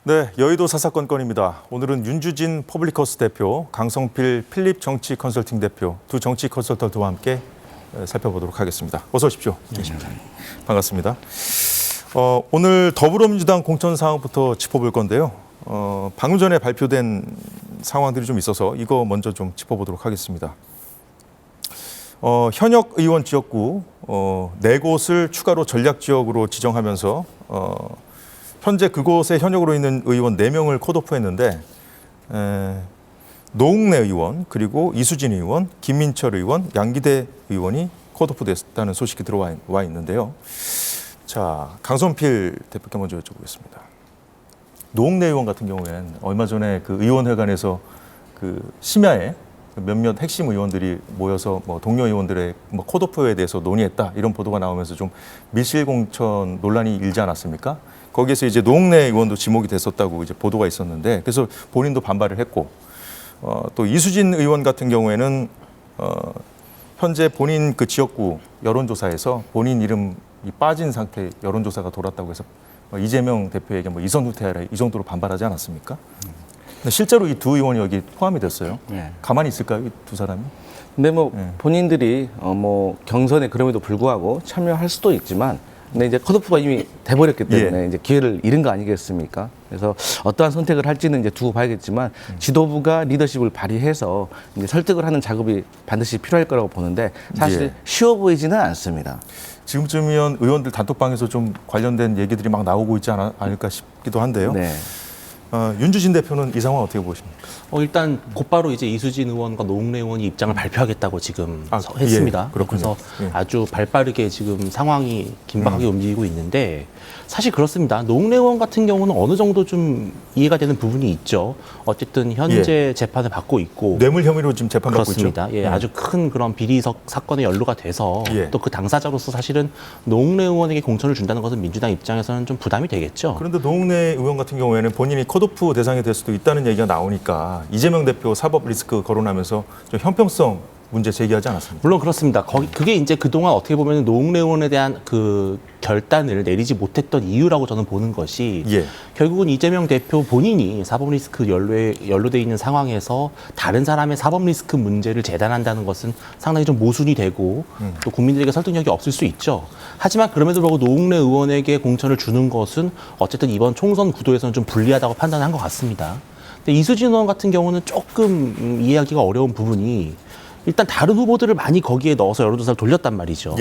네, 여의도 사사건건입니다. 오늘은 윤주진 퍼블리커스 대표, 강성필 필립 정치 컨설팅 대표 두 정치 컨설턴트와 함께 살펴보도록 하겠습니다. 어서 오십시오. 네, 반갑습니다. 오늘 더불어민주당 공천 상황부터 짚어볼 건데요. 방금 전에 발표된 상황들이 좀 있어서 이거 먼저 좀 짚어보도록 하겠습니다. 현역 의원 지역구 4곳을 추가로 전략지역으로 지정하면서 현재 그곳에 현역으로 있는 의원 4명을 컷오프했는데 노웅래 의원, 그리고 이수진 의원, 김민철 의원, 양기대 의원이 컷오프됐다는 소식이 들어와 있는데요. 자, 강성필 대표께 먼저 여쭤보겠습니다. 노웅래 의원 같은 경우에는 얼마 전에 그 의원회관에서 그 심야에 몇몇 핵심 의원들이 모여서 동료 의원들의 컷오프에 대해서 논의했다 이런 보도가 나오면서 좀 밀실공천 논란이 일지 않았습니까? 거기에서 이제 노웅래 의원도 지목이 됐었다고 이제 보도가 있었는데 그래서 본인도 반발을 했고 또 이수진 의원 같은 경우에는 현재 본인 그 지역구 여론조사에서 본인 이름이 빠진 상태 여론조사가 돌았다고 해서 이재명 대표에게 이선 후퇴하라 이 정도로 반발하지 않았습니까? 근데 실제로 이 두 의원이 여기 포함이 됐어요. 네. 가만히 있을까요, 이 두 사람이? 근데 본인들이 경선에 그럼에도 불구하고 참여할 수도 있지만, 근데 이제 컷오프가 이미 돼버렸기 때문에 이제 기회를 잃은 거 아니겠습니까? 그래서 어떠한 선택을 할지는 이제 두고 봐야겠지만 지도부가 리더십을 발휘해서 이제 설득을 하는 작업이 반드시 필요할 거라고 보는데 사실 쉬워 보이지는 않습니다. 지금쯤이면 의원들 단톡방에서 좀 관련된 얘기들이 막 나오고 있지 않을까 싶기도 한데요. 네. 윤주진 대표는 이 상황 어떻게 보십니까? 일단 곧바로 이제 이수진 의원과 노웅래 의원이 입장을 발표하겠다고 지금 했습니다. 그래서 아주 발빠르게 지금 상황이 긴박하게 움직이고 있는데 사실 그렇습니다. 노웅래 의원 같은 경우는 어느 정도 좀 이해가 되는 부분이 있죠. 어쨌든 현재 재판을 받고 있고 뇌물 혐의로 지금 재판받고 있죠. 그렇습니다. 아주 큰 그런 비리 사건에 연루가 돼서 또 그 당사자로서 사실은 노웅래 의원에게 공천을 준다는 것은 민주당 입장에서는 좀 부담이 되겠죠. 그런데 노웅래 의원 같은 경우에는 본인이 컷오프 대상이 될 수도 있다는 얘기가 나오니까 이재명 대표 사법 리스크 거론하면서 좀 형평성 문제 제기하지 않았습니까? 물론 그렇습니다. 그게 이제 그동안 어떻게 보면 노웅래 의원에 대한 그 결단을 내리지 못했던 이유라고 저는 보는 것이 결국은 이재명 대표 본인이 사법 리스크 연루돼 있는 상황에서 다른 사람의 사법 리스크 문제를 재단한다는 것은 상당히 좀 모순이 되고 또 국민들에게 설득력이 없을 수 있죠. 하지만 그럼에도 불구하고 노웅래 의원에게 공천을 주는 것은 어쨌든 이번 총선 구도에서는 좀 불리하다고 판단한 것 같습니다. 근데 이수진 의원 같은 경우는 조금 이해하기가 어려운 부분이 일단 다른 후보들을 많이 거기에 넣어서 여론조사를 돌렸단 말이죠.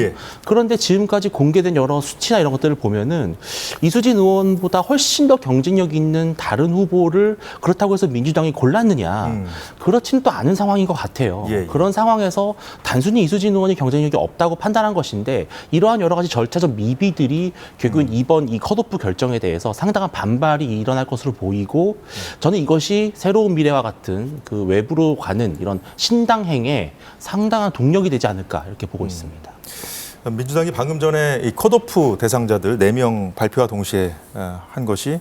그런데 지금까지 공개된 여러 수치나 이런 것들을 보면은 이수진 의원보다 훨씬 더 경쟁력 있는 다른 후보를 그렇다고 해서 민주당이 골랐느냐. 그렇지는 또 않은 상황인 것 같아요. 그런 상황에서 단순히 이수진 의원이 경쟁력이 없다고 판단한 것인데 이러한 여러 가지 절차적 미비들이 결국은 이번 이 컷오프 결정에 대해서 상당한 반발이 일어날 것으로 보이고 저는 이것이 새로운 미래와 같은 그 외부로 가는 이런 신당행에 상당한 동력이 되지 않을까 이렇게 보고 있습니다. 민주당이 방금 전에 이 컷오프 대상자들 4명 발표와 동시에 한 것이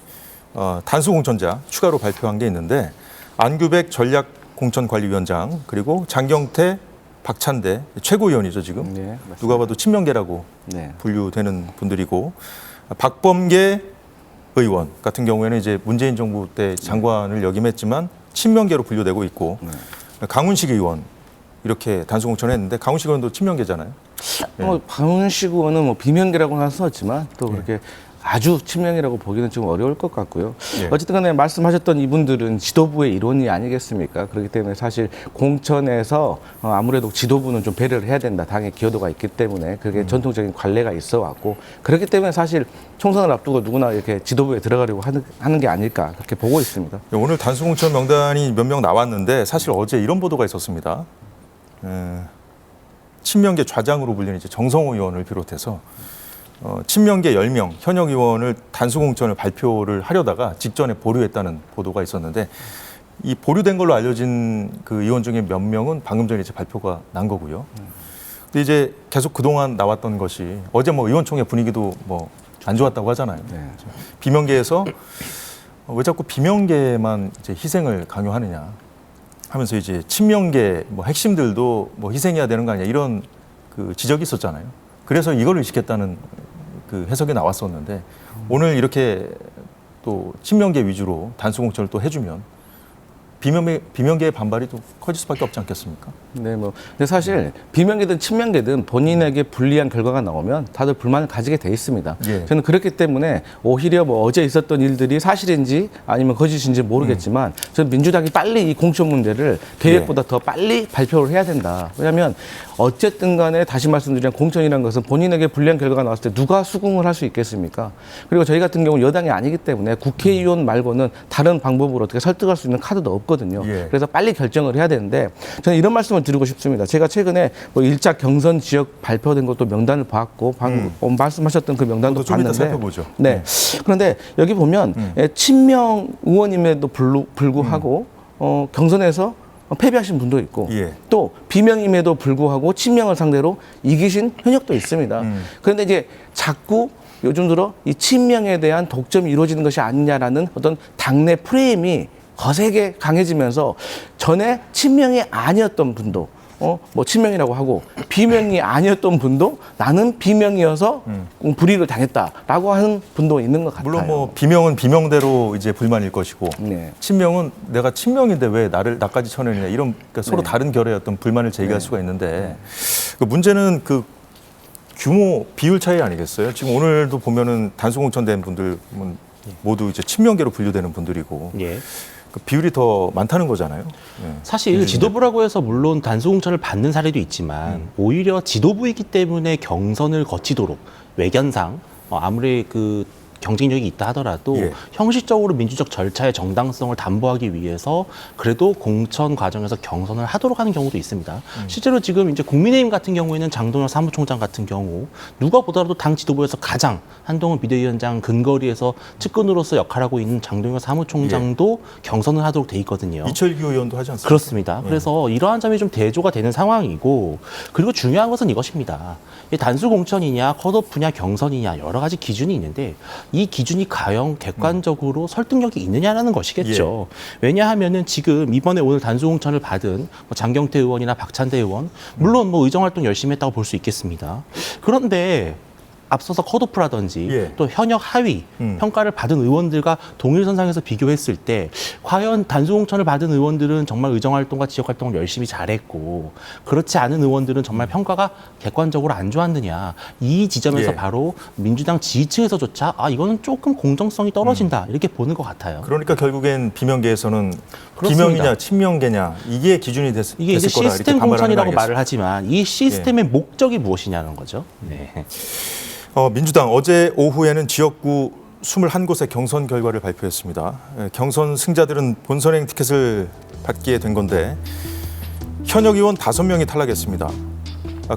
단수 공천자 추가로 발표한 게 있는데 안규백 전략공천관리위원장 그리고 장경태, 박찬대 최고위원이죠 지금. 누가 봐도 친명계라고 분류되는 분들이고 박범계 의원 같은 경우에는 이제 문재인 정부 때 장관을 역임했지만 친명계로 분류되고 있고 강훈식 의원 이렇게 단수 공천했는데 강훈식 의원도 친명계잖아요. 강훈식 의원은 비명계라고는 할 수 없지만 또 그렇게 아주 친명이라고 보기는 좀 어려울 것 같고요. 어쨌든 간에 말씀하셨던 이분들은 지도부의 일원이 아니겠습니까? 그렇기 때문에 사실 공천에서 아무래도 지도부는 좀 배려를 해야 된다. 당의 기여도가 있기 때문에 그게 전통적인 관례가 있어 왔고 그렇기 때문에 사실 총선을 앞두고 누구나 이렇게 지도부에 들어가려고 하는 게 아닐까 그렇게 보고 있습니다. 오늘 단수 공천 명단이 몇 명 나왔는데 사실 어제 이런 보도가 있었습니다. 친명계 좌장으로 불리는 이제 정성호 의원을 비롯해서 친명계 10명 현역 의원을 단수 공천을 발표를 하려다가 직전에 보류했다는 보도가 있었는데 이 보류된 걸로 알려진 그 의원 중에 몇 명은 방금 전에 이제 발표가 난 거고요. 근데 이제 계속 그동안 나왔던 것이 어제 의원총회 분위기도 안 좋았다고 하잖아요. 비명계에서 왜 자꾸 비명계만 이제 희생을 강요하느냐 하면서 이제 친명계 핵심들도 희생해야 되는 거 아니냐 이런 그 지적이 있었잖아요. 그래서 이걸 의식했다는 그 해석이 나왔었는데 오늘 이렇게 또 친명계 위주로 단수 공천을 또 해주면 비명계의 반발이 또 커질 수밖에 없지 않겠습니까? 네, 뭐 근데 사실 비명계든 친명계든 본인에게 불리한 결과가 나오면 다들 불만을 가지게 돼 있습니다. 예. 저는 그렇기 때문에 오히려 뭐 어제 있었던 일들이 사실인지 아니면 거짓인지 모르겠지만 저는 민주당이 빨리 이 공천 문제를 계획보다 더 빨리 발표를 해야 된다. 왜냐하면 어쨌든 간에 다시 말씀드리면 공천이라는 것은 본인에게 불리한 결과가 나왔을 때 누가 수긍을 할 수 있겠습니까? 그리고 저희 같은 경우는 여당이 아니기 때문에 국회의원 말고는 다른 방법으로 어떻게 설득할 수 있는 카드도 없거든요. 예. 그래서 빨리 결정을 해야 되는데 저는 이런 말씀을 드리고 싶습니다. 제가 최근에 뭐 1차 경선 지역 발표된 것도 명단을 봤고 방금 말씀하셨던 그 명단도 좀 이따 봤는데 살펴보죠. 네. 그런데 여기 보면 친명 의원임에도 불구하고 경선에서 패배하신 분도 있고 예. 또 비명임에도 불구하고 친명을 상대로 이기신 현역도 있습니다. 그런데 이제 자꾸 요즘 들어 이 친명에 대한 독점이 이루어지는 것이 아니냐라는 어떤 당내 프레임이 거세게 강해지면서 전에 친명이 아니었던 분도 뭐 친명이라고 하고 비명이 아니었던 분도 나는 비명이어서 불이익을 당했다라고 하는 분도 있는 것 같아요. 물론 뭐 비명은 비명대로 이제 불만일 것이고 네. 친명은 내가 친명인데 왜 나까지 쳐내느냐 이런 그러니까 서로 네. 다른 결의 어떤 불만을 제기할 수가 있는데 그 문제는 그 규모 비율 차이 아니겠어요? 지금 오늘도 보면은 단수 공천된 분들은 모두 이제 친명계로 분류되는 분들이고 예. 그 비율이 더 많다는 거잖아요. 네. 사실 지도부라고 해서 물론 단수 공천을 받는 사례도 있지만 오히려 지도부이기 때문에 경선을 거치도록 외견상 아무리 그 경쟁력이 있다 하더라도 예. 형식적으로 민주적 절차의 정당성을 담보하기 위해서 그래도 공천 과정에서 경선을 하도록 하는 경우도 있습니다. 실제로 지금 이제 국민의힘 같은 경우에는 장동혁 사무총장 같은 경우 누가 보더라도 당 지도부에서 가장 한동훈 비대위원장 근거리에서 측근으로서 역할하고 있는 장동혁 사무총장도 경선을 하도록 돼 있거든요. 이철규 의원도 하지 않습니까? 그렇습니다. 그래서 이러한 점이 좀 대조가 되는 상황이고 그리고 중요한 것은 이것입니다. 이 단수 공천이냐 컷오프냐 경선이냐 여러 가지 기준이 있는데 이 기준이 과연 객관적으로 설득력이 있느냐라는 것이겠죠. 왜냐하면은 지금 이번에 오늘 단수 공천을 받은 뭐 장경태 의원이나 박찬대 의원 물론 뭐 의정 활동 열심히 했다고 볼 수 있겠습니다. 그런데 앞서서 컷오프라든지 예. 또 현역 하위 평가를 받은 의원들과 동일선상에서 비교했을 때 과연 단수 공천을 받은 의원들은 정말 의정활동과 지역활동을 열심히 잘했고 그렇지 않은 의원들은 정말 평가가 객관적으로 안 좋았느냐. 이 지점에서 예. 바로 민주당 지지층에서조차 이거는 조금 공정성이 떨어진다 이렇게 보는 것 같아요. 그러니까 결국엔 비명계에서는 그렇습니다. 비명이냐 친명계냐 이게 기준이 이게 이제 됐을 거다 이렇게 시스템 반발하는 공천이라고 거 말을 하지만 이 시스템의 목적이 무엇이냐는 거죠. 네. 민주당 어제 오후에는 지역구 21곳의 경선 결과를 발표했습니다. 경선 승자들은 본선행 티켓을 받게 된 건데 현역 의원 5명이 탈락했습니다.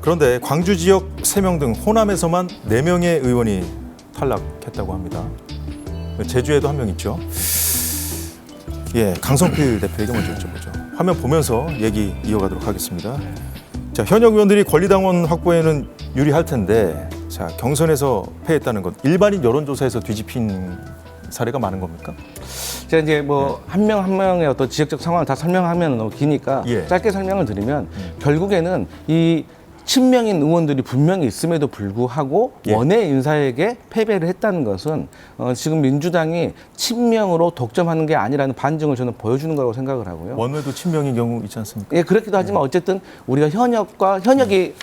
그런데 광주 지역 3명 등 호남에서만 4명의 의원이 탈락했다고 합니다. 제주에도 1명 있죠. 예, 강성필 대표에게 먼저 여쭤보죠. 화면 보면서 얘기 이어가도록 하겠습니다. 자, 현역 의원들이 권리당원 확보에는 유리할 텐데 자, 경선에서 패했다는 것 일반인 여론조사에서 뒤집힌 사례가 많은 겁니까? 제가 이제 뭐 한 명 한 명의 어떤 지역적 상황을 다 설명하면 너무 기니까 예. 짧게 설명을 드리면 결국에는 이 친명인 의원들이 분명히 있음에도 불구하고 예. 원외 인사에게 패배를 했다는 것은 지금 민주당이 친명으로 독점하는 게 아니라는 반증을 저는 보여주는 거라고 생각을 하고요. 원외도 친명인 경우 있지 않습니까? 예, 그렇기도 하지만 어쨌든 우리가 현역이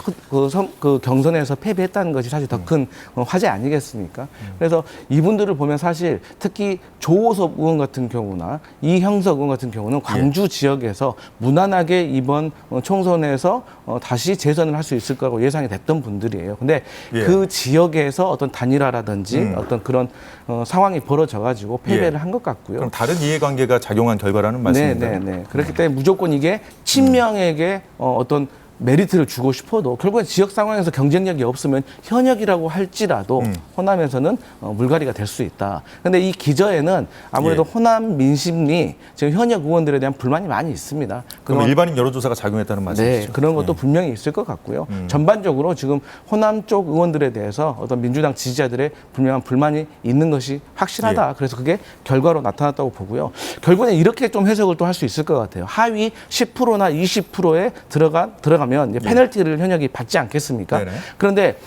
그 경선에서 패배했다는 것이 사실 더 큰 화제 아니겠습니까? 그래서 이분들을 보면 사실 특히 조호섭 의원 같은 경우나 이형석 의원 같은 경우는 광주 지역에서 무난하게 이번 총선에서 다시 재선을 할 수 있을 거라고 예상이 됐던 분들이에요. 근데 예. 그 지역에서 어떤 단일화라든지 어떤 그런 상황이 벌어져가지고 패배를 예. 한 것 같고요. 그럼 다른 이해관계가 작용한 결과라는 말씀인가요? 네. 그렇기 때문에 무조건 이게 친명에게 어떤 메리트를 주고 싶어도 결국엔 지역 상황에서 경쟁력이 없으면 현역이라고 할지라도 호남에서는 물갈이가 될 수 있다. 그런데 이 기저에는 아무래도 예. 호남 민심이 지금 현역 의원들에 대한 불만이 많이 있습니다. 그럼 일반인 여론조사가 작용했다는 말씀이시죠? 네, 그런 것도 분명히 있을 것 같고요. 전반적으로 지금 호남 쪽 의원들에 대해서 어떤 민주당 지지자들의 분명한 불만이 있는 것이 확실하다. 예. 그래서 그게 결과로 나타났다고 보고요. 결국엔 이렇게 좀 해석을 또 할 수 있을 것 같아요. 하위 10%나 20%에 들어가면 이제 페널티를 현역이 받지 않겠습니까? 네네. 그런데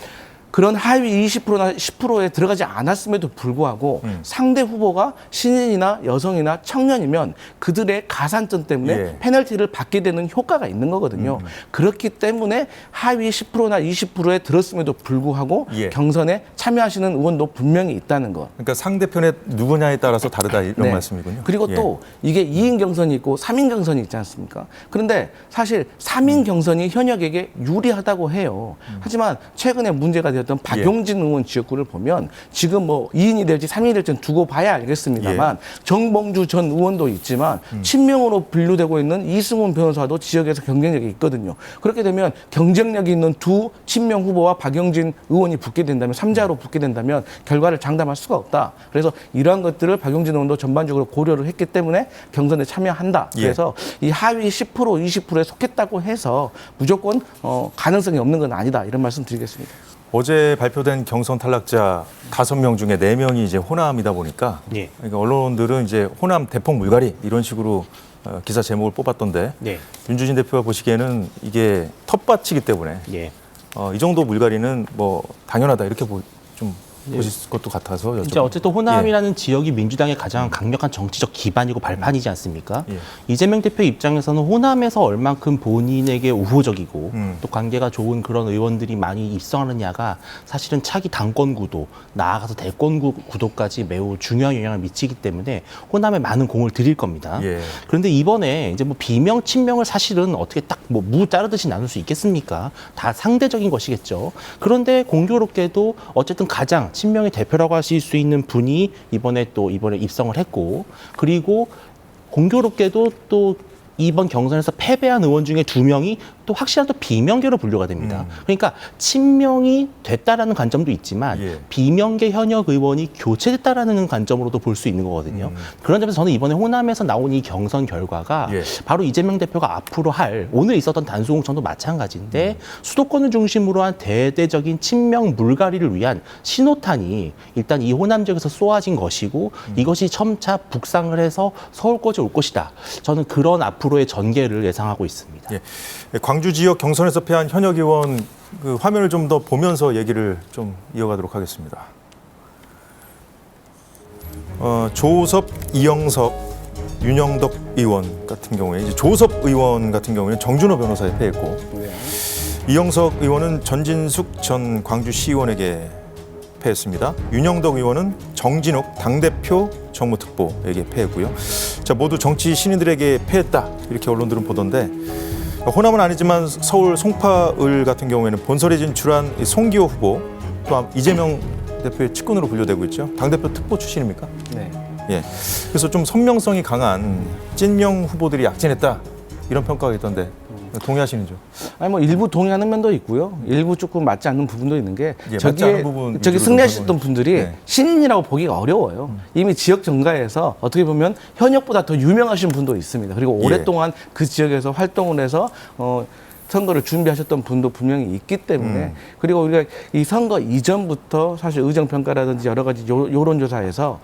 그런 하위 20%나 10%에 들어가지 않았음에도 불구하고 상대 후보가 신인이나 여성이나 청년이면 그들의 가산점 때문에 예. 페널티를 받게 되는 효과가 있는 거거든요. 그렇기 때문에 하위 10%나 20%에 들었음에도 불구하고 예. 경선에 참여하시는 의원도 분명히 있다는 것. 그러니까 상대편의 누구냐에 따라서 다르다 이런 네. 말씀이군요. 그리고 예. 또 이게 2인 경선이 있고 3인 경선이 있지 않습니까? 그런데 사실 3인 경선이 현역에게 유리하다고 해요. 하지만 최근에 문제가 되었던 박용진 의원 지역구를 보면 지금 뭐 2인이 될지 3인이 될지 두고 봐야 알겠습니다만 정봉주 전 의원도 있지만 친명으로 분류되고 있는 이승훈 변호사도 지역에서 경쟁력이 있거든요. 그렇게 되면 경쟁력이 있는 두 친명 후보와 박용진 의원이 붙게 된다면 3자로 붙게 된다면 결과를 장담할 수가 없다. 그래서 이러한 것들을 박용진 의원도 전반적으로 고려를 했기 때문에 경선에 참여한다. 그래서 이 하위 10% 20%에 속했다고 해서 무조건 가능성이 없는 건 아니다. 이런 말씀 드리겠습니다. 어제 발표된 경선 탈락자 5명 중에 4명이 이제 호남이다 보니까 예. 그러니까 언론들은 이제 호남 대폭 물갈이 이런 식으로 기사 제목을 뽑았던데 네. 윤주진 대표가 보시기에는 이게 텃밭이기 때문에 예. 이 정도 물갈이는 뭐 당연하다 이렇게 좀 보실 것도 같아서 이제 어쨌든 호남이라는 지역이 민주당의 가장 강력한 정치적 기반이고 발판이지 않습니까? 예. 이재명 대표 입장에서는 호남에서 얼만큼 본인에게 우호적이고 또 관계가 좋은 그런 의원들이 많이 입성하느냐가 사실은 차기 당권 구도, 나아가서 대권 구도까지 매우 중요한 영향을 미치기 때문에 호남에 많은 공을 들일 겁니다. 예. 그런데 이번에 이제 뭐 비명, 친명을 사실은 어떻게 딱 뭐 무 자르듯이 나눌 수 있겠습니까? 다 상대적인 것이겠죠. 그런데 공교롭게도 어쨌든 가장 친명의 대표라고 하실 수 있는 분이 이번에 입성을 했고, 그리고 공교롭게도 또 이번 경선에서 패배한 의원 중에 2명이 또 확실한 또 비명계로 분류가 됩니다. 그러니까 친명이 됐다라는 관점도 있지만 비명계 현역 의원이 교체됐다라는 관점으로도 볼 수 있는 거거든요. 그런 점에서 저는 이번에 호남에서 나온 이 경선 결과가 바로 이재명 대표가 앞으로 할 오늘 있었던 단수공천도 마찬가지인데 수도권을 중심으로 한 대대적인 친명 물갈이를 위한 신호탄이 일단 이 호남 지역에서 쏘아진 것이고 이것이 점차 북상을 해서 서울까지 올 것이다. 저는 그런 앞으로의 전개를 예상하고 있습니다. 예. 광주 지역 경선에서 패한 현역 의원 그 화면을 좀 더 보면서 얘기를 좀 이어가도록 하겠습니다. 조섭, 이영석, 윤영덕 의원 같은 경우에 이제 조섭 의원 같은 경우에는 정준호 변호사에 패했고 이영석 의원은 전진숙 전 광주시의원에게 패했습니다. 윤영덕 의원은 정진욱 당대표 정무특보에게 패했고요. 자, 모두 정치 신인들에게 패했다 이렇게 언론들은 보던데 호남은 아니지만 서울 송파을 같은 경우에는 본선에 진출한 송기호 후보 또 이재명 대표의 측근으로 분류되고 있죠. 당대표 특보 출신입니까? 네. 예. 그래서 좀 선명성이 강한 찐명 후보들이 약진했다 이런 평가가 있던데 동의하시는죠? 아니 뭐 일부 동의하는 면도 있고요. 일부 조금 맞지 않는 부분도 있는 게 맞지 않는 부분 저기 승리하셨던 분들이 네. 신인이라고 보기가 어려워요. 이미 지역 정가에서 어떻게 보면 현역보다 더 유명하신 분도 있습니다. 그리고 오랫동안 그 지역에서 활동을 해서 선거를 준비하셨던 분도 분명히 있기 때문에 그리고 우리가 이 선거 이전부터 사실 의정평가라든지 여러 가지 여론조사에서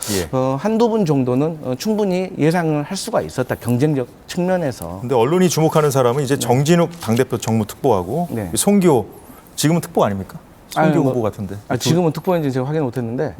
한두 분 정도는 충분히 예상을 할 수가 있었다. 경쟁력 측면에서. 근데 언론이 주목하는 사람은 이제 정진욱 당대표 정무특보하고 송기호 지금은 특보 아닙니까? 송기호 후보 같은데. 지금은 특보인지 제가 확인 못했는데.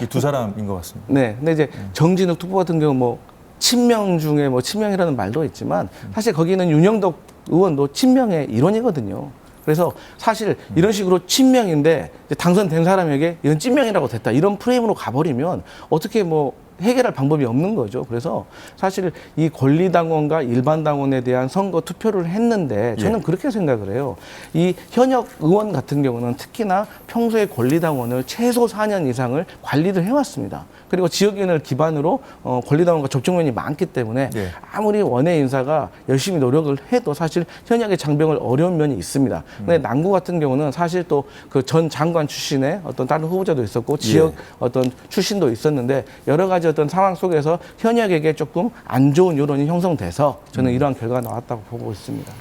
이 두 사람인 것 같습니다. 네. 근데 이제 정진욱 특보 같은 경우 뭐 친명 중에 뭐 친명이라는 말도 있지만 사실 거기는 윤영덕 의원도 친명의 일원이거든요. 그래서 사실 이런 식으로 친명인데 당선된 사람에게 이런 찐명이라고 됐다. 이런 프레임으로 가버리면 어떻게 뭐 해결할 방법이 없는 거죠. 그래서 사실 이 권리당원과 일반당원에 대한 선거 투표를 했는데 저는 그렇게 생각을 해요. 이 현역 의원 같은 경우는 특히나 평소에 권리당원을 최소 4년 이상을 관리를 해왔습니다. 그리고 지역인을 기반으로 권리당원과 접촉면이 많기 때문에 아무리 원외 인사가 열심히 노력을 해도 사실 현역의 장병을 어려운 면이 있습니다. 근데 남구 같은 경우는 사실 또 그 전 장관 출신의 어떤 다른 후보자도 있었고 지역 어떤 출신도 있었는데 여러 가지 어떤 상황 속에서 현역에게 조금 안 좋은 여론이 형성돼서 저는 이러한 결과가 나왔다고 보고 있습니다.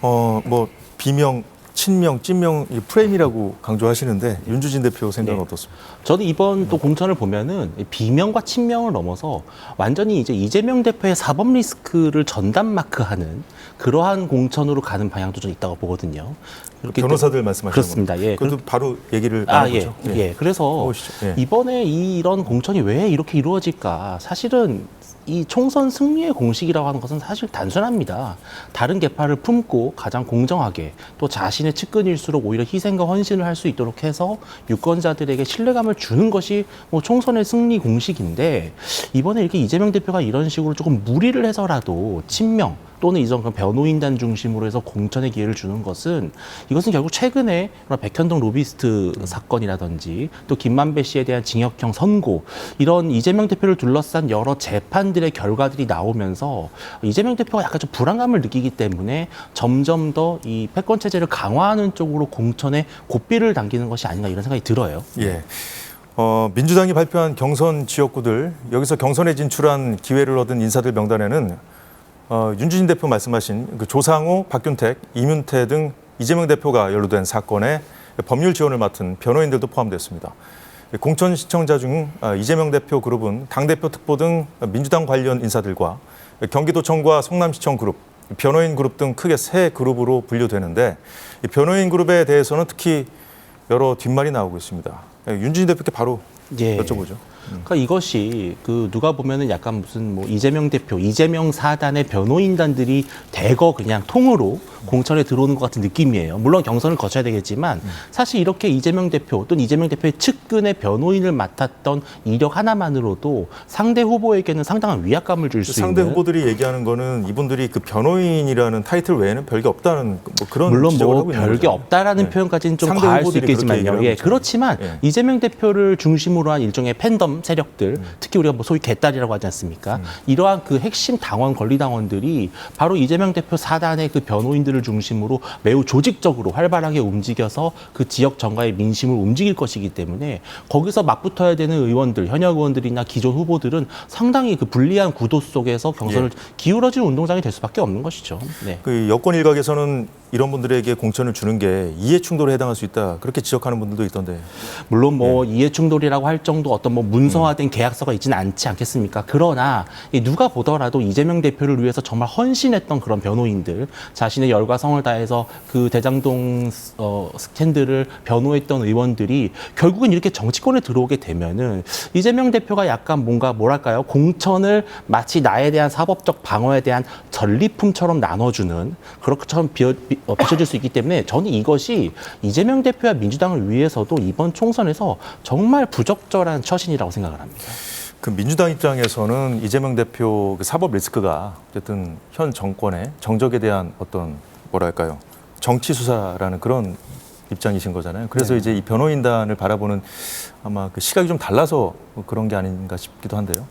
뭐 비명 친명, 찐명 이 프레임이라고 강조하시는데 윤주진 대표 생각은 어떻습니까? 저는 이번 또 공천을 보면은 비명과 친명을 넘어서 완전히 이제 이재명 대표의 사법 리스크를 전담 마크하는 그러한 공천으로 가는 방향도 좀 있다고 보거든요. 변호사들 말씀하시는 그렇습니다. 예. 그것도 바로 얘기를 나눠보죠. 예. 그래서 예. 이번에 이런 공천이 왜 이렇게 이루어질까? 사실은 이 총선 승리의 공식이라고 하는 것은 사실 단순합니다. 다른 계파를 품고 가장 공정하게 또 자신의 측근일수록 오히려 희생과 헌신을 할 수 있도록 해서 유권자들에게 신뢰감을 주는 것이 뭐 총선의 승리 공식인데 이번에 이렇게 이재명 대표가 이런 식으로 조금 무리를 해서라도 친명 또는 이전 변호인단 중심으로 해서 공천의 기회를 주는 것은 이것은 결국 최근에 백현동 로비스트 사건이라든지 또 김만배 씨에 대한 징역형 선고 이런 이재명 대표를 둘러싼 여러 재판들의 결과들이 나오면서 이재명 대표가 약간 좀 불안감을 느끼기 때문에 점점 더 이 패권 체제를 강화하는 쪽으로 공천에 고삐를 당기는 것이 아닌가 이런 생각이 들어요. 예. 민주당이 발표한 경선 지역구들 여기서 경선에 진출한 기회를 얻은 인사들 명단에는 윤주진 대표 말씀하신 그 조상호, 박균택, 이문태 등 이재명 대표가 연루된 사건에 법률 지원을 맡은 변호인들도 포함됐습니다. 공천 시청자 중 이재명 대표 그룹은 당대표 특보 등 민주당 관련 인사들과 경기도청과 성남시청 그룹, 변호인 그룹 등 크게 세 그룹으로 분류되는데 이 변호인 그룹에 대해서는 특히 여러 뒷말이 나오고 있습니다. 윤주진 대표께 바로 여쭤보죠. 그러니까 이것이 그 누가 보면은 약간 무슨 뭐 이재명 대표, 이재명 사단의 변호인단들이 대거 그냥 통으로 공천에 들어오는 것 같은 느낌이에요. 물론 경선을 거쳐야 되겠지만 사실 이렇게 이재명 대표 또는 이재명 대표의 측근의 변호인을 맡았던 이력 하나만으로도 상대 후보에게는 상당한 위압감을 줄 수 있는. 상대 후보들이 얘기하는 거는 이분들이 그 변호인이라는 타이틀 외에는 별게 없다는 뭐 그런 물론 지적을 뭐 하고 있는 별게 거죠. 없다라는 표현까지는 좀 상대 과할 수 후보들이 그렇게 있겠지만요. 얘기를 하고 그렇지만 이재명 대표를 중심으로 한 일종의 팬덤 세력들, 특히 우리가 뭐 소위 개딸이라고 하지 않습니까? 이러한 그 핵심 당원 권리당원들이 바로 이재명 대표 사단의 그 변호인들을 중심으로 매우 조직적으로 활발하게 움직여서 그 지역 정가의 민심을 움직일 것이기 때문에 거기서 맞붙어야 되는 의원들, 현역 의원들이나 기존 후보들은 상당히 그 불리한 구도 속에서 경선을 기울어지는 운동장이 될 수밖에 없는 것이죠. 네. 그 여권 일각에서는 이런 분들에게 공천을 주는 게 이해 충돌에 해당할 수 있다 그렇게 지적하는 분들도 있던데. 물론 뭐 이해 충돌이라고 할 정도 어떤 뭐 문서화된 계약서가 있지는 않지 않겠습니까? 그러나 누가 보더라도 이재명 대표를 위해서 정말 헌신했던 그런 변호인들, 자신의 열과 성을 다해서 그 대장동 스캔들을 변호했던 의원들이 결국은 이렇게 정치권에 들어오게 되면은 이재명 대표가 약간 뭔가 뭐랄까요? 공천을 마치 나에 대한 사법적 방어에 대한 전리품처럼 나눠주는 그렇게처럼 비춰질 수 있기 때문에 저는 이것이 이재명 대표와 민주당을 위해서도 이번 총선에서 정말 부적절한 처신이라고 생각을 합니다. 그 민주당 입장에서는 이재명 대표 그 사법 리스크가 어쨌든 현 정권의 정적에 대한 어떤 뭐랄까요 정치 수사라는 그런 입장이신 거잖아요. 그래서 이제 이 변호인단을 바라보는 아마 그 시각이 좀 달라서 그런 게 아닌가 싶기도 한데요.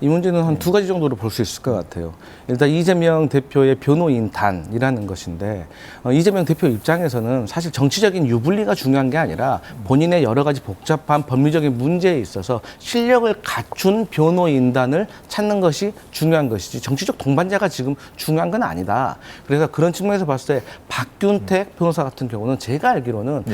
이 문제는 한 두 가지 정도로 볼 수 있을 것 같아요. 일단 이재명 대표의 변호인단이라는 것인데 이재명 대표 입장에서는 사실 정치적인 유불리가 중요한 게 아니라 본인의 여러 가지 복잡한 법리적인 문제에 있어서 실력을 갖춘 변호인단을 찾는 것이 중요한 것이지 정치적 동반자가 지금 중요한 건 아니다. 그래서 그런 측면에서 봤을 때 박균택 변호사 같은 경우는 제가 알기로는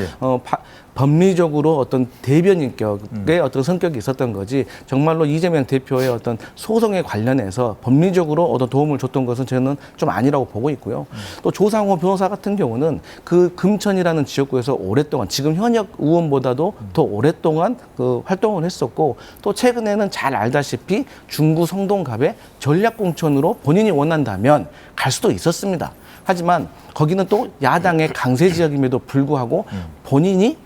법리적으로 어떤 대변인격의 어떤 성격이 있었던 거지 정말로 이재명 대표의 어떤 소송에 관련해서 법리적으로 어떤 도움을 줬던 것은 저는 좀 아니라고 보고 있고요. 또 조상호 변호사 같은 경우는 그 금천이라는 지역구에서 오랫동안 지금 현역 의원보다도 더 오랫동안 그 활동을 했었고 또 최근에는 잘 알다시피 중구 성동갑의 전략공천으로 본인이 원한다면 갈 수도 있었습니다. 하지만 거기는 또 야당의 강세 지역임에도 불구하고 본인이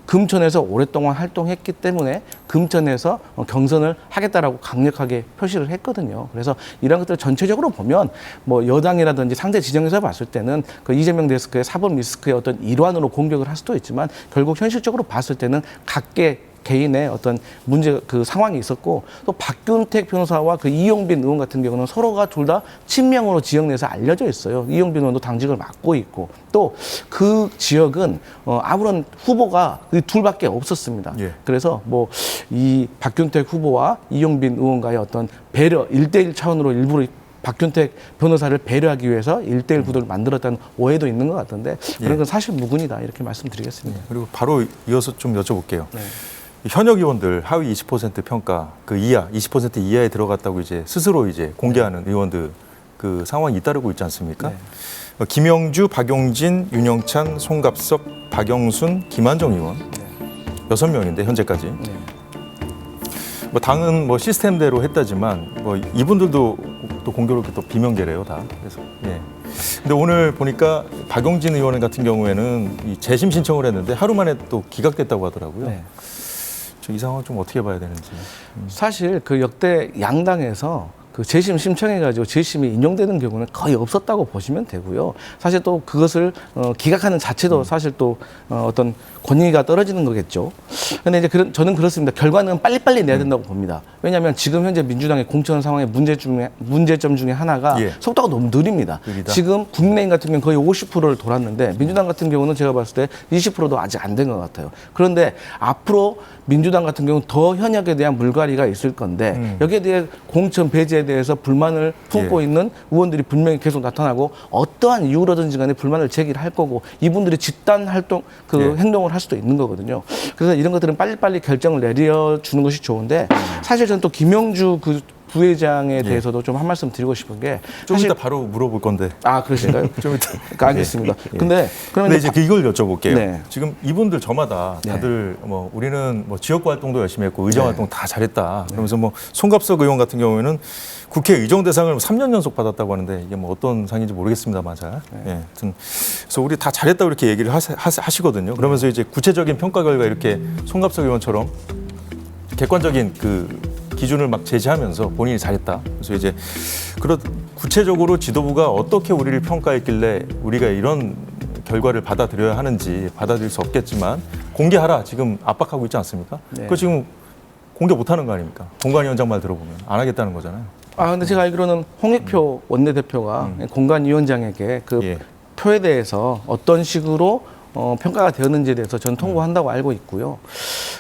금천에서 오랫동안 활동했기 때문에 금천에서 경선을 하겠다라고 강력하게 표시를 했거든요. 그래서 이런 것들 전체적으로 보면 뭐 여당이라든지 상대 지정에서 봤을 때는 그 이재명 데스크의 사법 리스크의 어떤 일환으로 공격을 할 수도 있지만 결국 현실적으로 봤을 때는 각계 개인의 어떤 문제 그 상황이 있었고 또 박균택 변호사와 그 이용빈 의원 같은 경우는 서로가 둘 다 친명으로 지역 내에서 알려져 있어요. 이용빈 의원도 당직을 맡고 있고 또 그 지역은 아무런 후보가 그 둘밖에 없었습니다. 그래서 뭐 이 박균택 후보와 이용빈 의원과의 어떤 배려 1대1 차원으로 일부러 박균택 변호사를 배려하기 위해서 1대1 구도를 만들었다는 오해도 있는 것 같은데 그런 건 사실 무근이다 이렇게 말씀드리겠습니다. 그리고 바로 이어서 좀 여쭤볼게요. 네. 현역 의원들 하위 20% 평가 그 이하, 20% 이하에 들어갔다고 이제 스스로 이제 공개하는 의원들 그 상황이 잇따르고 있지 않습니까? 네. 김영주, 박용진, 윤영찬, 송갑석, 박영순, 김한정 의원 6명인데 현재까지. 네. 뭐 당은 뭐 시스템대로 했다지만 뭐 이분들도 또 공교롭게 또 비명계래요 다. 그래서 예. 근데 오늘 보니까 박용진 의원 같은 경우에는 이 재심 신청을 했는데 하루 만에 또 기각됐다고 하더라고요. 네. 이 상황 좀 어떻게 봐야 되는지. 사실 그 역대 양당에서 그 재심 신청해가지고 재심이 인용되는 경우는 거의 없었다고 보시면 되고요. 사실 또 그것을 기각하는 자체도 사실 또 어떤 권위가 떨어지는 거겠죠. 근데 이제 저는 그렇습니다. 결과는 빨리빨리 내야 된다고 봅니다. 왜냐하면 지금 현재 민주당의 공천 상황의 문제점 중에 하나가 예. 속도가 너무 느립니다. 느리다? 지금 국민의힘 같은 경우는 거의 50%를 돌았는데 민주당 같은 경우는 제가 봤을 때 20%도 아직 안 된 것 같아요. 그런데 앞으로 민주당 같은 경우는 더 현역에 대한 물갈이가 있을 건데 여기에 대해 공천 배제에 대해서 불만을 품고 예. 있는 의원들이 분명히 계속 나타나고 어떠한 이유로든지 간에 불만을 제기를 할 거고 이분들이 집단 활동 그 예. 행동을 할 수도 있는 거거든요. 그래서 이런 것들은 빨리빨리 결정을 내려주는 것이 좋은데 사실 저는 또 김영주 그 부회장에 대해서도 좀 한 말씀 드리고 싶은 게 좀 사실 이따 바로 물어볼 건데. 아 그러신가요? 좀 이따. 그러니까 알겠습니다. 예. 근데 그러면 이제 이걸 여쭤볼게요. 네. 지금 이분들 저마다 다들 뭐 우리는 뭐 지역구 활동도 열심히 했고 의정 활동 다 잘했다. 그러면서 뭐 송갑석 의원 같은 경우에는 국회 의정 대상을 3년 연속 받았다고 하는데 이게 뭐 어떤 상인지 모르겠습니다만 잘. 예. 하여튼 그래서 우리 다 잘했다 이렇게 얘기를 하시거든요. 그러면서 이제 구체적인 평가 결과 이렇게 송갑석 의원처럼 객관적인 그 기준을 막 제시하면서 본인이 잘했다. 그래서 이제 구체적으로 지도부가 어떻게 우리를 평가했길래 우리가 이런 결과를 받아들여야 하는지 받아들일 수 없겠지만 공개하라 지금 압박하고 있지 않습니까? 네. 그거 지금 공개 못하는 거 아닙니까? 공관위원장 말 들어보면 안 하겠다는 거잖아요. 아 근데 제가 알기로는 홍익표 원내대표가 공관위원장에게 그 예. 표에 대해서 어떤 식으로 평가가 되었는지에 대해서 저는 통보한다고 알고 있고요.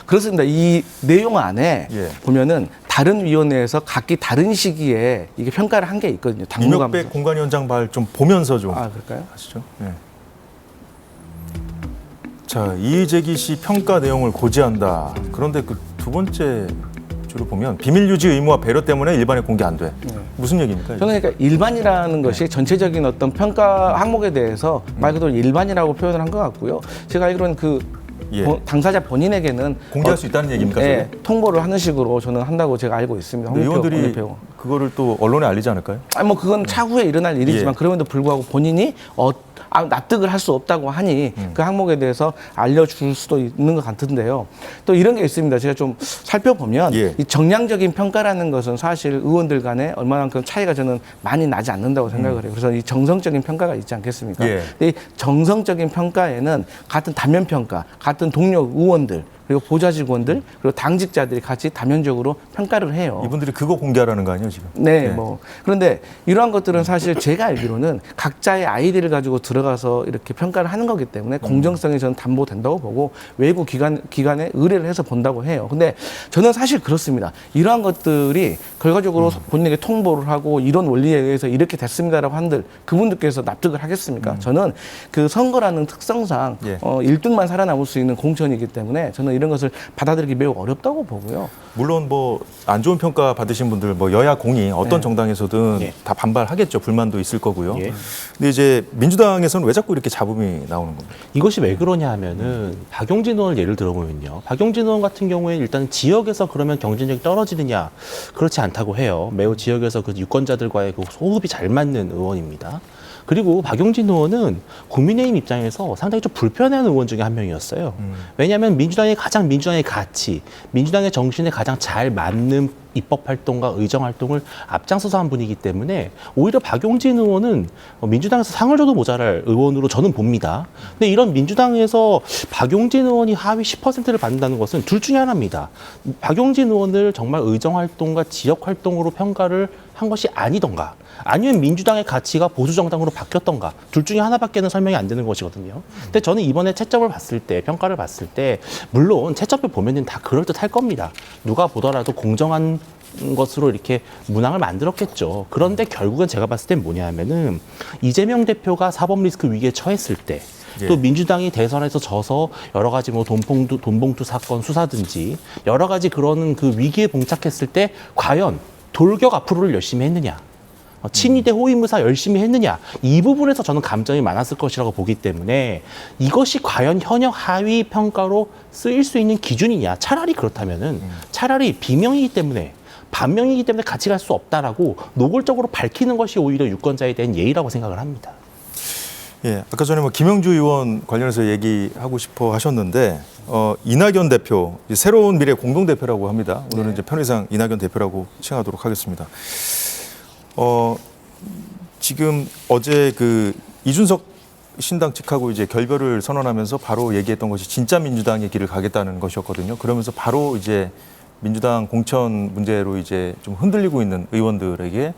그렇습니다. 이 내용 안에 예. 보면은 다른 위원회에서 각기 다른 시기에 이게 평가를 한 게 있거든요. 이명백 공관위원장 말 좀 보면서 좀 아 그럴까요? 하시죠. 예. 자, 이재기 씨 평가 내용을 고지한다. 그런데 그 두 번째 줄을 보면 비밀 유지 의무와 배려 때문에 일반에 공개 안 돼. 무슨 얘기입니까? 이게? 저는 그러니까 일반이라는 것이 전체적인 어떤 평가 항목에 대해서 말 그대로 일반이라고 표현을 한 것 같고요. 제가 알기로는 그 예. 당사자 본인에게는 공개할 수 있다는 얘기입니까? 예, 저게? 통보를 하는 식으로 저는 한다고 제가 알고 있습니다. 근데 홍익표 의원들이 원내대표. 그거를 또 언론에 알리지 않을까요? 아니 뭐 그건 차후에 일어날 일이지만 예. 그럼에도 불구하고 본인이 납득을 할 수 없다고 하니 그 항목에 대해서 알려줄 수도 있는 것 같은데요. 또 이런 게 있습니다. 제가 좀 살펴보면 예. 이 정량적인 평가라는 것은 사실 의원들 간에 얼마만큼 차이가 저는 많이 나지 않는다고 생각을 해요. 그래서 이 정성적인 평가가 있지 않겠습니까? 예. 근데 이 정성적인 평가에는 같은 다면 평가, 같은 동료 의원들 그리고 보좌 직원들 그리고 당직자들이 같이 다면적으로 평가를 해요. 이분들이 그거 공개하라는 거 아니에요, 지금? 네, 예. 뭐 그런데 이러한 것들은 사실 제가 알기로는 각자의 아이디를 가지고 들어가서 이렇게 평가를 하는 거기 때문에 공정성이 저는 담보된다고 보고 외부 기관에 의뢰를 해서 본다고 해요. 근데 저는 사실 그렇습니다. 이러한 것들이 결과적으로 본인에게 통보를 하고 이런 원리에 의해서 이렇게 됐습니다라고 한들 그분들께서 납득을 하겠습니까? 저는 그 선거라는 특성상 예. 1등만 살아남을 수 있는 공천이기 때문에 저는 이런 것을 받아들이기 매우 어렵다고 보고요. 물론 뭐 안 좋은 평가 받으신 분들 뭐 여야 공이 어떤 네. 정당에서든 예. 다 반발하겠죠. 불만도 있을 거고요. 예. 근데 이제 민주당에서는 왜 자꾸 이렇게 잡음이 나오는 겁니까? 이것이 왜 그러냐 하면은 박용진 의원을 예를 들어보면요. 박용진 의원 같은 경우에 일단 지역에서 그러면 경쟁력이 떨어지느냐 그렇지 않다고 해요. 매우 지역에서 그 유권자들과의 그 호흡이 잘 맞는 의원입니다. 그리고 박용진 의원은 국민의힘 입장에서 상당히 좀 불편해하는 의원 중에 한 명이었어요. 왜냐하면 민주당의 가치, 민주당의 정신에 가장 잘 맞는 입법 활동과 의정 활동을 앞장서서 한 분이기 때문에 오히려 박용진 의원은 민주당에서 상을 줘도 모자랄 의원으로 저는 봅니다. 근데 이런 민주당에서 박용진 의원이 하위 10%를 받는다는 것은 둘 중에 하나입니다. 박용진 의원을 정말 의정 활동과 지역 활동으로 평가를 한 것이 아니던가 아니면 민주당의 가치가 보수 정당으로 바뀌었던가 둘 중에 하나밖에는 설명이 안 되는 것이거든요. 근데 저는 이번에 채점을 봤을 때 평가를 봤을 때 물론 채점표 보면은 다 그럴듯할 겁니다. 누가 보더라도 공정한 것으로 이렇게 문항을 만들었겠죠. 그런데 결국은 제가 봤을 땐 뭐냐면은 이재명 대표가 사법 리스크 위기에 처했을 때 또 민주당이 대선에서 져서 여러 가지 뭐 돈봉투 사건 수사든지 여러 가지 그런 그 위기에 봉착했을 때 과연 돌격 앞으로를 열심히 했느냐. 친위 대 호위무사 열심히 했느냐. 이 부분에서 저는 감정이 많았을 것이라고 보기 때문에 이것이 과연 현역 하위 평가로 쓰일 수 있는 기준이냐. 차라리 그렇다면은 차라리 비명이기 때문에 반명이기 때문에 같이 갈 수 없다라고 노골적으로 밝히는 것이 오히려 유권자에 대한 예의라고 생각을 합니다. 예, 아까 전에 뭐 김영주 의원 관련해서 얘기하고 싶어 하셨는데 이낙연 대표 새로운 미래 공동 대표라고 합니다. 오늘은 이제 편의상 이낙연 대표라고 칭하도록 하겠습니다. 지금 어제 그 이준석 신당 측하고 이제 결별을 선언하면서 바로 얘기했던 것이 진짜 민주당의 길을 가겠다는 것이었거든요. 그러면서 바로 이제 민주당 공천 문제로 이제 좀 흔들리고 있는 의원들에게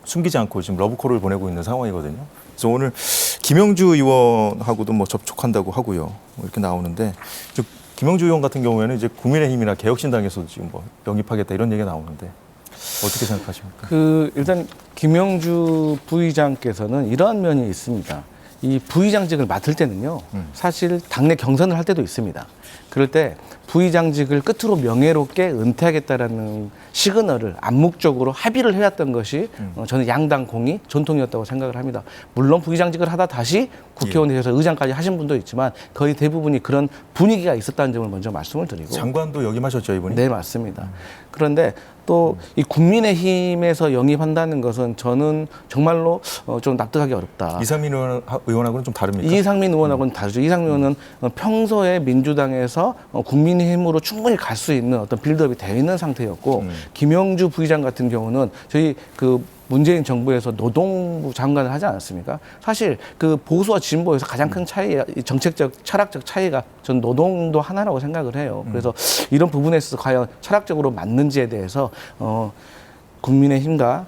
숨기지 않고 지금 러브콜을 보내고 있는 상황이거든요. 그래서 오늘 김영주 의원하고도 뭐 접촉한다고 하고요. 뭐 이렇게 나오는데 김영주 의원 같은 경우에는 이제 국민의힘이나 개혁신당에서도 지금 뭐 영입하겠다 이런 얘기가 나오는데 어떻게 생각하십니까? 일단 김영주 부의장께서는 이러한 면이 있습니다. 이 부의장직을 맡을 때는요, 사실 당내 경선을 할 때도 있습니다. 그럴 때 부의장직을 끝으로 명예롭게 은퇴하겠다라는 시그널을 암묵적으로 합의를 해왔던 것이 저는 양당 공이 전통이었다고 생각을 합니다. 물론 부의장직을 하다 다시 국회의원에 대해서 의장까지 하신 분도 있지만 거의 대부분이 그런 분위기가 있었다는 점을 먼저 말씀을 드리고. 장관도 역임하셨죠, 이분이? 네, 맞습니다. 그런데 또 이 국민의힘에서 영입한다는 것은 저는 정말로 좀 납득하기 어렵다. 이상민 의원하고는 좀 다릅니까? 이상민 의원하고는 다르죠. 이상민 의원은 평소에 민주당에서 국민의힘으로 충분히 갈 수 있는 어떤 빌드업이 되어 있는 상태였고 김영주 부의장 같은 경우는 저희 그 문재인 정부에서 노동부 장관을 하지 않았습니까? 사실 그 보수와 진보에서 가장 큰 차이, 정책적, 철학적 차이가 전 노동도 하나라고 생각을 해요. 그래서 이런 부분에 있어서 과연 철학적으로 맞는지에 대해서 국민의힘과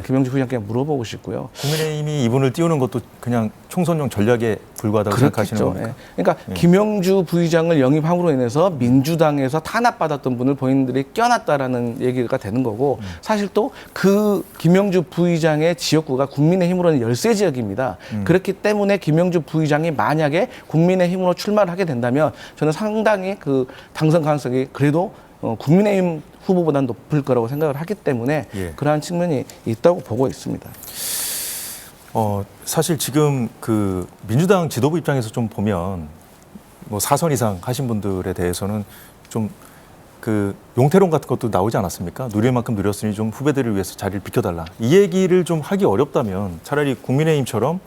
김영주 부의장께 물어보고 싶고요. 국민의힘이 이분을 띄우는 것도 그냥 총선용 전략에 불과하다고 생각하시는 겁니까? 그러니까 김영주 부의장을 영입함으로 인해서 민주당에서 탄압받았던 분을 본인들이 껴놨다라는 얘기가 되는 거고 사실 또 그 김영주 부의장의 지역구가 국민의힘으로는 열세 지역입니다. 그렇기 때문에 김영주 부의장이 만약에 국민의힘으로 출마를 하게 된다면 저는 상당히 그 당선 가능성이 그래도 국민의힘 후보보다는 높을 거라고 생각을 하기 때문에 그러한 측면이 있다고 보고 있습니다. 사실 지금 그 민주당 지도부 입장에서 좀 보면 뭐 4선 이상 하신 분들에 대해서는 좀 그 용태론 같은 것도 나오지 않았습니까? 누릴 만큼 누렸으니 좀 후배들을 위해서 자리를 비켜달라. 이 얘기를 좀 하기 어렵다면 차라리 국민의힘처럼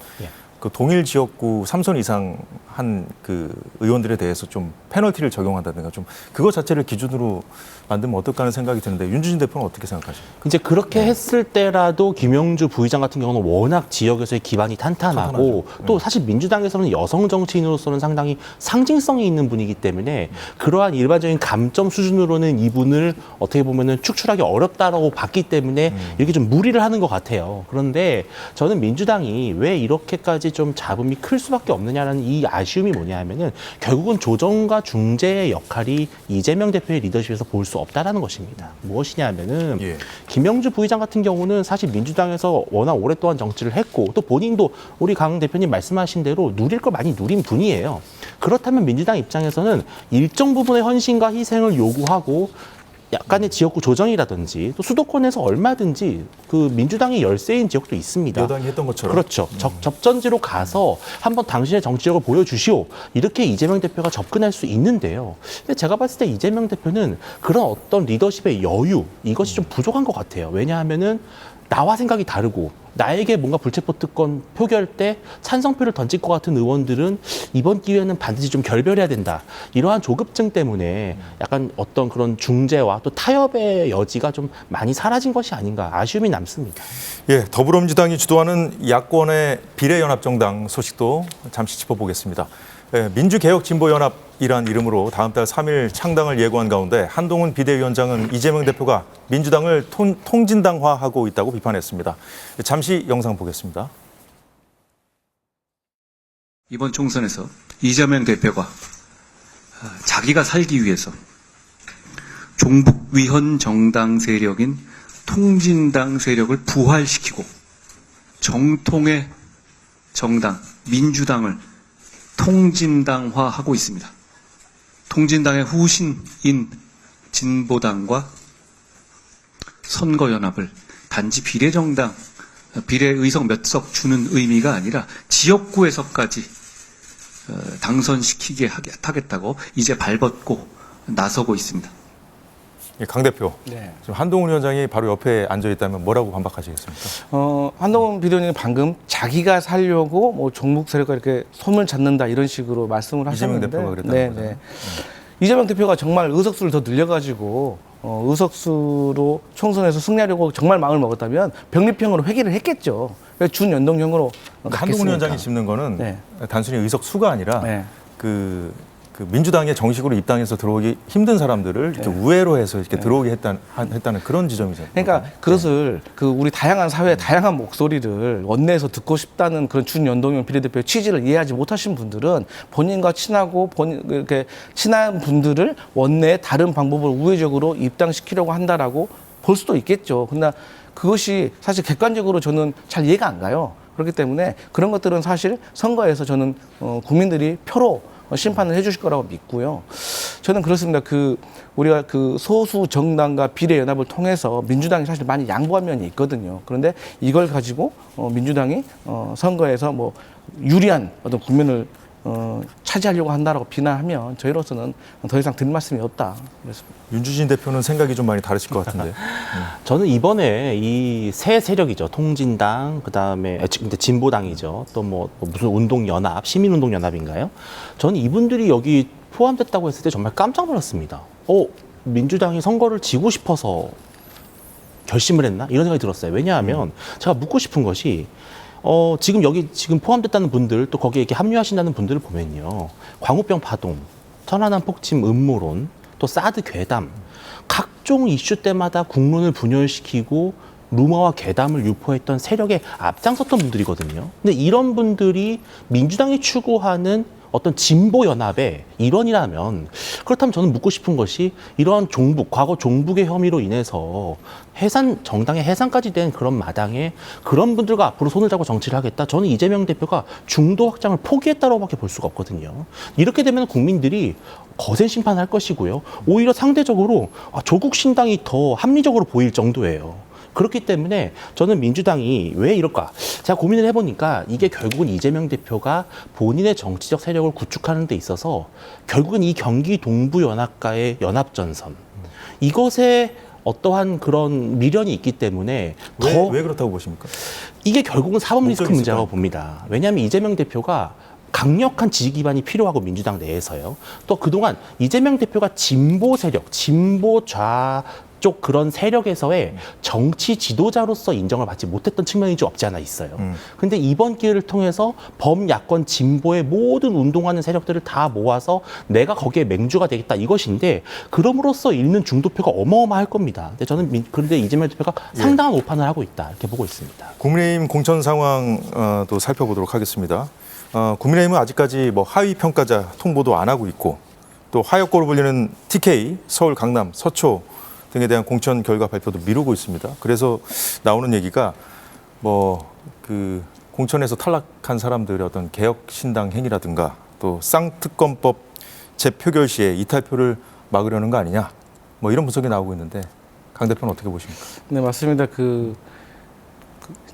그 동일 지역구 3선 이상 한 그 의원들에 대해서 좀 페널티를 적용한다든가 좀 그거 자체를 기준으로 만들면 어떨까 하는 생각이 드는데 윤주진 대표는 어떻게 생각하십니까? 이제 그렇게 했을 때라도 김영주 부의장 같은 경우는 워낙 지역에서의 기반이 탄탄하고 또 사실 민주당에서는 여성 정치인으로서는 상당히 상징성이 있는 분이기 때문에 그러한 일반적인 감점 수준으로는 이분을 어떻게 보면은 축출하기 어렵다라고 봤기 때문에 이렇게 좀 무리를 하는 것 같아요. 그런데 저는 민주당이 왜 이렇게까지 좀 잡음이 클 수밖에 없느냐라는 이 아쉬움이 뭐냐면은 결국은 조정과 중재의 역할이 이재명 대표의 리더십에서 볼 수 없다라는 것입니다. 무엇이냐면은 김영주 부의장 같은 경우는 사실 민주당에서 워낙 오랫동안 정치를 했고 또 본인도 우리 강 대표님 말씀하신 대로 누릴 걸 많이 누린 분이에요. 그렇다면 민주당 입장에서는 일정 부분의 헌신과 희생을 요구하고 약간의 지역구 조정이라든지 또 수도권에서 얼마든지 그 민주당의 열세인 지역도 있습니다. 여당이 했던 것처럼. 그렇죠. 접전지로 가서 한번 당신의 정치력을 보여주시오. 이렇게 이재명 대표가 접근할 수 있는데요. 근데 제가 봤을 때 이재명 대표는 그런 어떤 리더십의 여유 이것이 좀 부족한 것 같아요. 왜냐하면은 나와 생각이 다르고 나에게 뭔가 불체포 특권 표결 때 찬성표를 던질 것 같은 의원들은 이번 기회는 반드시 좀 결별해야 된다. 이러한 조급증 때문에 약간 어떤 그런 중재와 또 타협의 여지가 좀 많이 사라진 것이 아닌가 아쉬움이 남습니다. 예, 더불어민주당이 주도하는 야권의 비례연합정당 소식도 잠시 짚어보겠습니다. 민주개혁진보연합이란 이름으로 다음 달 3일 창당을 예고한 가운데 한동훈 비대위원장은 이재명 대표가 민주당을 통진당화하고 있다고 비판했습니다. 잠시 영상 보겠습니다. 이번 총선에서 이재명 대표가 자기가 살기 위해서 종북 위헌 정당 세력인 통진당 세력을 부활시키고 정통의 정당 민주당을 통진당화하고 있습니다. 통진당의 후신인 진보당과 선거연합을 단지 비례정당, 비례의석 몇 석 주는 의미가 아니라 지역구에서까지 당선시키게 하겠다고 이제 발벗고 나서고 있습니다. 강 대표, 네. 지금 한동훈 위원장이 바로 옆에 앉아 있다면 뭐라고 반박하시겠습니까? 한동훈 비대위원님 방금 자기가 살려고 뭐 종북 세력과 이렇게 손을 잡는다 이런 식으로 말씀을 하셨는데, 이재명 대표가 그랬다는 거잖아요. 이재명 대표가 정말 의석수를 더 늘려가지고 의석수로 총선에서 승리하려고 정말 마음을 먹었다면 병립형으로 회귀를 했겠죠. 준연동형으로 한동훈 위원장이 짚는 거는 네. 단순히 의석 수가 아니라 네. 그 민주당에 정식으로 입당해서 들어오기 힘든 사람들을 이렇게 우회로 해서 이렇게 들어오게 했다는 그런 지점이죠. 그러니까 그것을 우리 다양한 사회의 다양한 목소리를 원내에서 듣고 싶다는 그런 준연동형 비례대표의 취지를 이해하지 못하신 분들은 본인과 친하고 이렇게 친한 분들을 원내의 다른 방법을 우회적으로 입당시키려고 한다라고 볼 수도 있겠죠. 그러나 그것이 사실 객관적으로 저는 잘 이해가 안 가요. 그렇기 때문에 그런 것들은 사실 선거에서 저는 국민들이 표로 심판을 해주실 거라고 믿고요. 저는 그렇습니다. 우리가 소수 정당과 비례 연합을 통해서 민주당이 사실 많이 양보한 면이 있거든요. 그런데 이걸 가지고 민주당이 선거에서 뭐 유리한 어떤 국면을 차지하려고 한다라고 비난하면 저희로서는 더 이상 드릴 말씀이 없다. 그렇습니다. 윤주진 대표는 생각이 좀 많이 다르실 것 같은데. 저는 이번에 이 새 세력이죠. 통진당, 그다음에 근데 진보당이죠. 또 뭐 무슨 운동연합, 시민운동연합인가요? 저는 이분들이 여기 포함됐다고 했을 때 정말 깜짝 놀랐습니다. 민주당이 선거를 지고 싶어서 결심을 했나? 이런 생각이 들었어요. 왜냐하면 제가 묻고 싶은 것이 지금 포함됐다는 분들, 또 거기에 이렇게 합류하신다는 분들을 보면요. 광우병 파동, 천안함 폭침 음모론, 또 사드 괴담, 각종 이슈 때마다 국론을 분열시키고 루머와 괴담을 유포했던 세력에 앞장섰던 분들이거든요. 근데 이런 분들이 민주당이 추구하는 어떤 진보 연합의 일원이라면, 그렇다면 저는 묻고 싶은 것이 이러한 과거 종북의 혐의로 인해서 정당의 해산까지 된 그런 마당에 그런 분들과 앞으로 손을 잡고 정치를 하겠다. 저는 이재명 대표가 중도 확장을 포기했다고밖에 볼 수가 없거든요. 이렇게 되면 국민들이 거센 심판할 것이고요. 오히려 상대적으로 조국 신당이 더 합리적으로 보일 정도예요. 그렇기 때문에 저는 민주당이 왜 이럴까? 제가 고민을 해보니까 이게 결국은 이재명 대표가 본인의 정치적 세력을 구축하는 데 있어서 결국은 이 경기 동부연합과의 연합전선, 이것에 어떠한 그런 미련이 있기 때문에 왜 그렇다고 보십니까? 이게 결국은 사법 리스크 목적이 문제라고 있을까요? 봅니다. 왜냐하면 이재명 대표가 강력한 지지 기반이 필요하고 민주당 내에서요. 또 그동안 이재명 대표가 진보 세력, 진보 좌쪽 그런 세력에서의 정치 지도자로서 인정을 받지 못했던 측면이 좀 없지 않아 있어요. 근데 이번 기회를 통해서 범야권 진보의 모든 운동하는 세력들을 다 모아서 내가 거기에 맹주가 되겠다 이것인데, 그럼으로써 잃는 중도표가 어마어마할 겁니다. 근데 저는 그런데 이재명 대표가 상당한 오판을 하고 있다 이렇게 보고 있습니다. 국민의힘 공천 상황도 살펴보도록 하겠습니다. 국민의힘은 아직까지 뭐 하위 평가자 통보도 안 하고 있고, 또 하역고로 불리는 TK, 서울, 강남, 서초 등에 대한 공천 결과 발표도 미루고 있습니다. 그래서 나오는 얘기가 공천에서 탈락한 사람들의 어떤 개혁신당 행위라든가 또 쌍특검법 재표결 시에 이탈표를 막으려는 거 아니냐, 뭐 이런 분석이 나오고 있는데 강 대표는 어떻게 보십니까? 네, 맞습니다.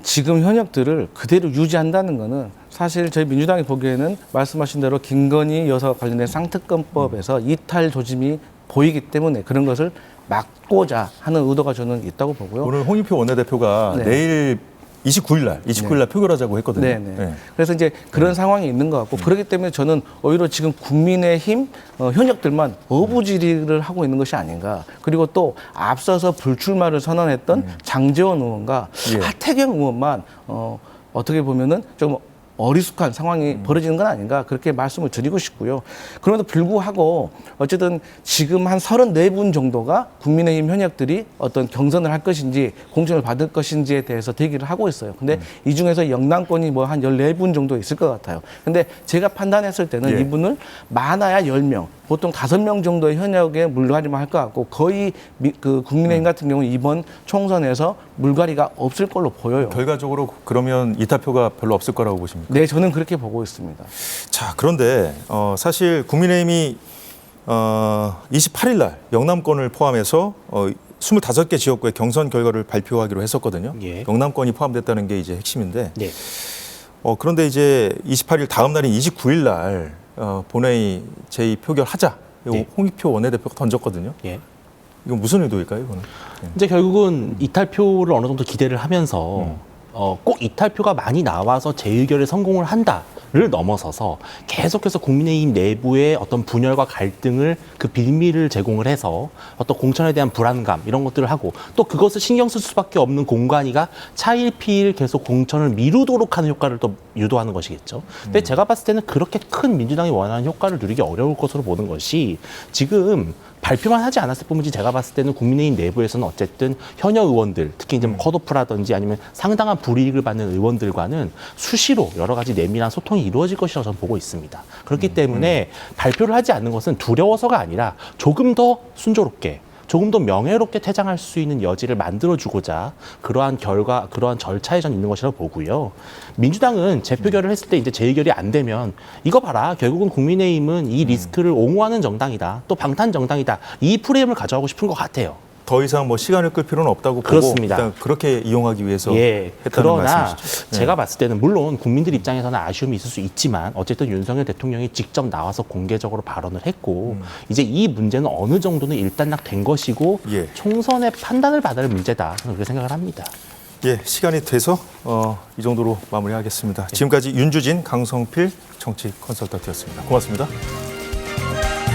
지금 현역들을 그대로 유지한다는 거는 사실 저희 민주당이 보기에는 말씀하신 대로 김건희 여사 관련된 쌍특검법에서 이탈 조짐이 보이기 때문에 그런 것을 막고자 하는 의도가 저는 있다고 보고요. 오늘 홍익표 원내대표가 네. 내일 29일 날 표결하자고 했거든요. 네. 그래서 이제 그런 상황이 있는 것 같고, 그렇기 때문에 저는 오히려 지금 국민의힘 현역들만 어부지리를 하고 있는 것이 아닌가. 그리고 또 앞서서 불출마를 선언했던 장제원 의원과 하태경 의원만 어떻게 보면은 좀 어리숙한 상황이 벌어지는 건 아닌가, 그렇게 말씀을 드리고 싶고요. 그럼에도 불구하고 어쨌든 지금 한 34분 정도가 국민의힘 현역들이 어떤 경선을 할 것인지 공천을 받을 것인지에 대해서 대기를 하고 있어요. 근데 이 중에서 영남권이 한 14분 정도 있을 것 같아요. 근데 제가 판단했을 때는 이분을 많아야 10명, 보통 5명 정도의 현역의 물갈이만 할 것 같고 거의 그 국민의힘 같은 경우는 이번 총선에서 물갈이가 없을 걸로 보여요. 결과적으로 그러면 이탈표가 별로 없을 거라고 보십니까? 네, 저는 그렇게 보고 있습니다. 자, 그런데 사실 국민의힘이 28일 날 영남권을 포함해서 25개 지역구의 경선 결과를 발표하기로 했었거든요. 예. 영남권이 포함됐다는 게 이제 핵심인데 네. 그런데 이제 28일 다음 날인 29일 날 본회의 제2표결하자. 이거 네. 홍익표 원내대표가 던졌거든요. 예. 이건 무슨 의도일까요, 이거는? 이제 결국은 이탈표를 어느 정도 기대를 하면서 꼭 이탈표가 많이 나와서 재의결에 성공을 한다를 넘어서서 계속해서 국민의힘 내부의 어떤 분열과 갈등을 그 빌미를 제공을 해서 어떤 공천에 대한 불안감 이런 것들을 하고 또 그것을 신경 쓸 수밖에 없는 공관위가 차일피일 계속 공천을 미루도록 하는 효과를 또 유도하는 것이겠죠. 근데 제가 봤을 때는 그렇게 큰 민주당이 원하는 효과를 누리기 어려울 것으로 보는 것이 지금 발표만 하지 않았을 뿐이지 제가 봤을 때는 국민의힘 내부에서는 어쨌든 현역 의원들, 특히 이제 뭐 컷오프라든지 아니면 상당한 불이익을 받는 의원들과는 수시로 여러 가지 내밀한 소통이 이루어질 것이라고 저는 보고 있습니다. 그렇기 때문에 발표를 하지 않는 것은 두려워서가 아니라 조금 더 순조롭게 조금 더 명예롭게 퇴장할 수 있는 여지를 만들어주고자 그러한 결과, 그러한 절차에 전 있는 것이라고 보고요. 민주당은 재표결을 했을 때 이제 재의결이 안 되면 이거 봐라. 결국은 국민의힘은 이 리스크를 옹호하는 정당이다. 또 방탄 정당이다. 이 프레임을 가져가고 싶은 것 같아요. 더 이상 뭐 시간을 끌 필요는 없다고 보고 그렇습니다. 일단 그렇게 이용하기 위해서 예, 했다는 그러나 말씀이시죠. 제가 봤을 때는 물론 국민들 입장에서는 아쉬움이 있을 수 있지만 어쨌든 윤석열 대통령이 직접 나와서 공개적으로 발언을 했고 이제 이 문제는 어느 정도는 일단락된 것이고 예. 총선의 판단을 받아야 할 문제다. 저는 그렇게 생각을 합니다. 예, 시간이 돼서 이 정도로 마무리하겠습니다. 지금까지 윤주진, 강성필 정치 컨설턴트였습니다. 고맙습니다.